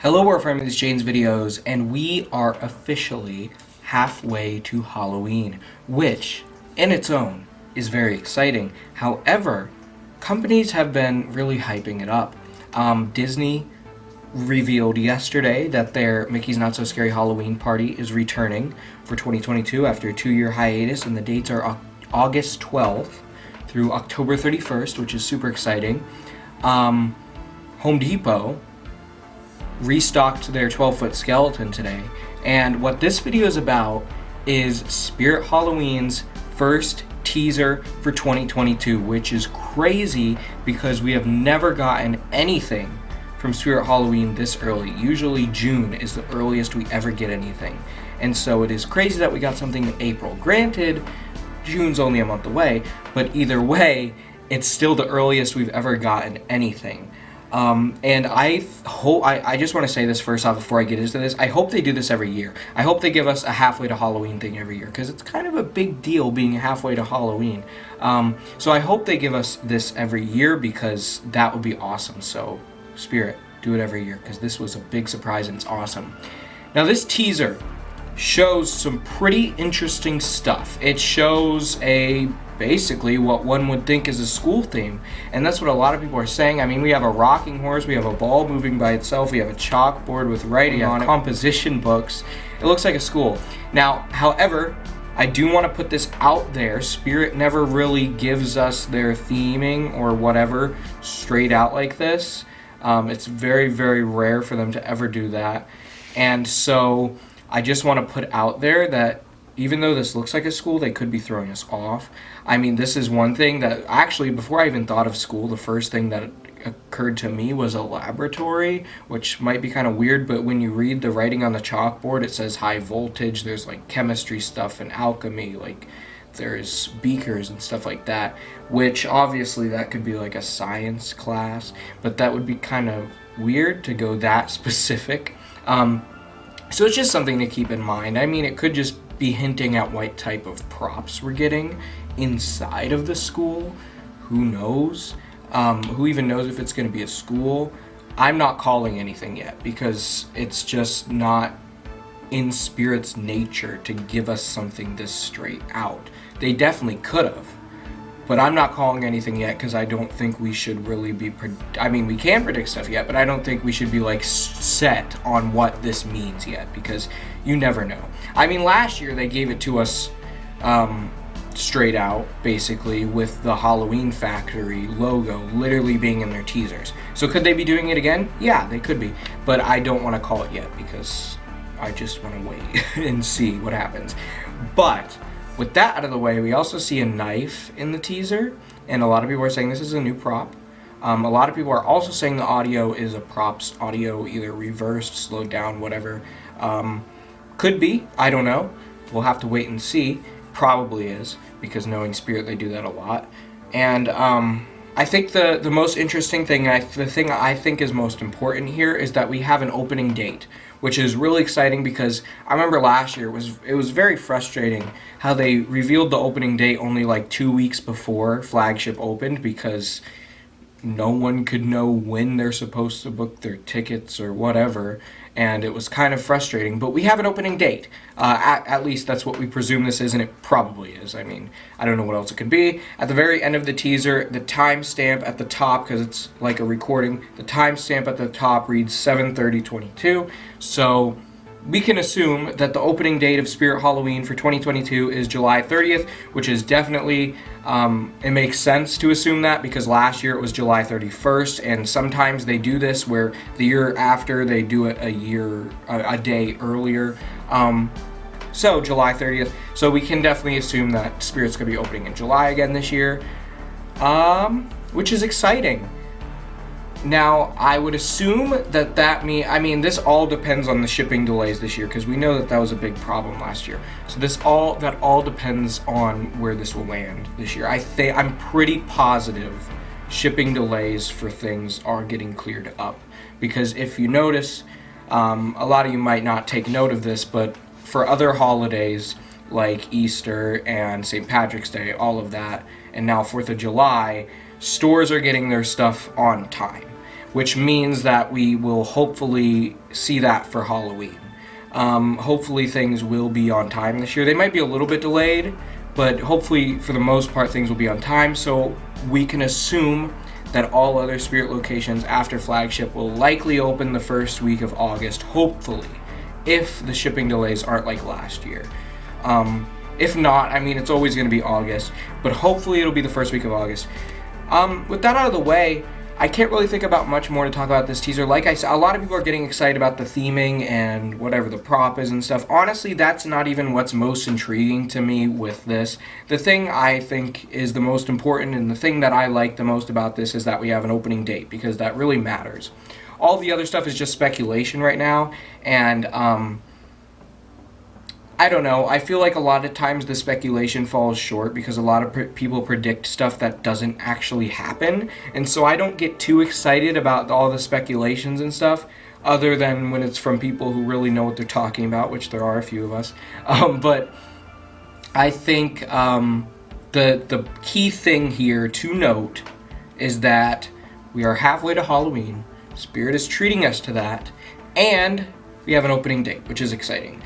Hello, we're from these Jane's videos, and we are officially halfway to Halloween, which, in its own, is very exciting. However, companies have been really hyping it up. Disney revealed yesterday that their Mickey's Not So Scary Halloween Party is returning for 2022 after a 2-year hiatus, and the dates are August 12th through October 31st, which is super exciting. Home Depot restocked their 12-foot skeleton today, and what this video is about is Spirit Halloween's first teaser for 2022, which is crazy because we have never gotten anything from Spirit Halloween this early. Usually June is the earliest we ever get anything, and so it is crazy that we got something in April. Granted, June's only a month away, but either way, it's still the earliest we've ever gotten anything. And I hope, I just want to say this first off before I get into this. I hope they do this every year. I hope they give us a halfway to Halloween thing every year, because it's kind of a big deal being halfway to Halloween. So I hope they give us this every year, because that would be awesome. So Spirit, do it every year, because this was a big surprise and it's awesome. Now this teaser shows some pretty interesting stuff. It shows basically what one would think is a school theme, and that's what a lot of people are saying. I mean, we have a rocking horse, we have a ball moving by itself, we have a chalkboard with writing on it, composition books. It looks like a school. Now, however, I do want to put this out there. Spirit never really gives us their theming or whatever straight out like this. It's very, very rare for them to ever do that. And so I just want to put out there that even though this looks like a school, they could be throwing us off. I mean, this is one thing that actually, before I even thought of school, the first thing that occurred to me was a laboratory, which might be kind of weird, but when you read the writing on the chalkboard, it says high voltage. There's like chemistry stuff and alchemy, like there's beakers and stuff like that, which obviously that could be like a science class, but that would be kind of weird to go that specific. So it's just something to keep in mind. I mean, it could just be hinting at what type of props we're getting inside of the school. Who knows? Who even knows if it's going to be a school? I'm not calling anything yet, because it's just not in Spirit's nature to give us something this straight out. They definitely could have, but I'm not calling anything yet, because I don't think we should really be I mean, we can predict stuff yet, but I don't think we should be like set on what this means yet, because you never know. I mean, last year they gave it to us straight out, basically, with the Halloween Factory logo literally being in their teasers. So could they be doing it again? Yeah, they could be, but I don't want to call it yet, because I just want to wait and see what happens. But with that out of the way, we also see a knife in the teaser, and a lot of people are saying this is a new prop. A lot of people are also saying the audio is a props audio, either reversed, slowed down, whatever. Could be, I don't know. We'll have to wait and see. Probably is, because knowing Spirit, they do that a lot. And I think the most interesting thing, the thing I think is most important here, is that we have an opening date, which is really exciting, because I remember last year it was very frustrating how they revealed the opening date only like 2 weeks before Flagship opened, because no one could know when they're supposed to book their tickets or whatever, and it was kind of frustrating. But we have an opening date. At least that's what we presume this is, and it probably is. I mean, I don't know what else it could be. At the very end of the teaser, the timestamp at the top, because it's like a recording, the timestamp at the top reads 7/30/22. So we can assume that the opening date of Spirit Halloween for 2022 is July 30th, which is definitely, it makes sense to assume that, because last year it was July 31st, and sometimes they do this where the year after they do it a day earlier. So July 30th. So we can definitely assume that Spirit's going to be opening in July again this year, which is exciting. Now, I would assume I mean, this all depends on the shipping delays this year, because we know that was a big problem last year. So that all depends on where this will land this year. I'm pretty positive shipping delays for things are getting cleared up, because if you notice, a lot of you might not take note of this, but for other holidays like Easter and St. Patrick's Day, all of that, and now 4th of July, stores are getting their stuff on time. which means that we will hopefully see that for Halloween. Hopefully things will be on time this year. They might be a little bit delayed, but hopefully for the most part things will be on time, so we can assume that all other Spirit locations after Flagship will likely open the first week of August, hopefully, if the shipping delays aren't like last year. If not, I mean, it's always going to be August, but hopefully it'll be the first week of August. With that out of the way, I can't really think about much more to talk about this teaser. Like I said, a lot of people are getting excited about the theming and whatever the prop is and stuff. Honestly, that's not even what's most intriguing to me with this. The thing I think is the most important and the thing that I like the most about this is that we have an opening date, because that really matters. All the other stuff is just speculation right now, and I don't know. I feel like a lot of times the speculation falls short because a lot of people predict stuff that doesn't actually happen. And so I don't get too excited about all the speculations and stuff, other than when it's from people who really know what they're talking about, which there are a few of us. But I think the key thing here to note is that we are halfway to Halloween. Spirit is treating us to that. And we have an opening date, which is exciting.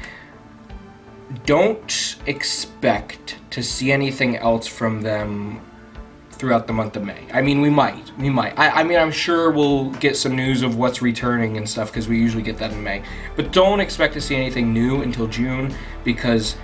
Don't expect to see anything else from them throughout the month of May. I mean, we might. I mean, I'm sure we'll get some news of what's returning and stuff, because we usually get that in May. But don't expect to see anything new until June, because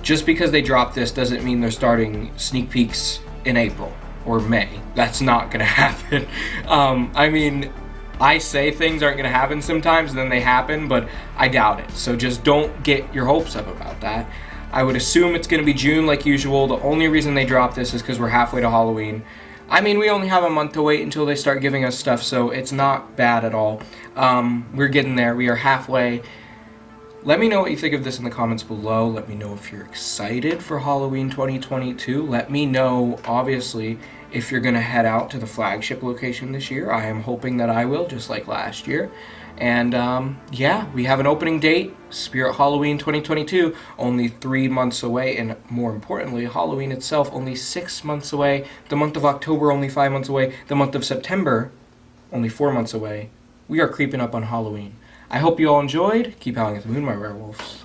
just because they drop this doesn't mean they're starting sneak peeks in April or May. That's not going to happen. I mean, I say things aren't going to happen sometimes, and then they happen, but I doubt it. So just don't get your hopes up about that. I would assume it's going to be June like usual. The only reason they dropped this is because we're halfway to Halloween. I mean, we only have a month to wait until they start giving us stuff, so it's not bad at all. We're getting there. We are halfway. Let me know what you think of this in the comments below. Let me know if you're excited for Halloween 2022. Let me know, obviously, if you're going to head out to the Flagship location this year. I am hoping that I will, just like last year. And yeah, we have an opening date, Spirit Halloween 2022, only 3 months away. And more importantly, Halloween itself only 6 months away. The month of October only 5 months away. The month of September only 4 months away. We are creeping up on Halloween. I hope you all enjoyed. Keep howling at the moon, my werewolves.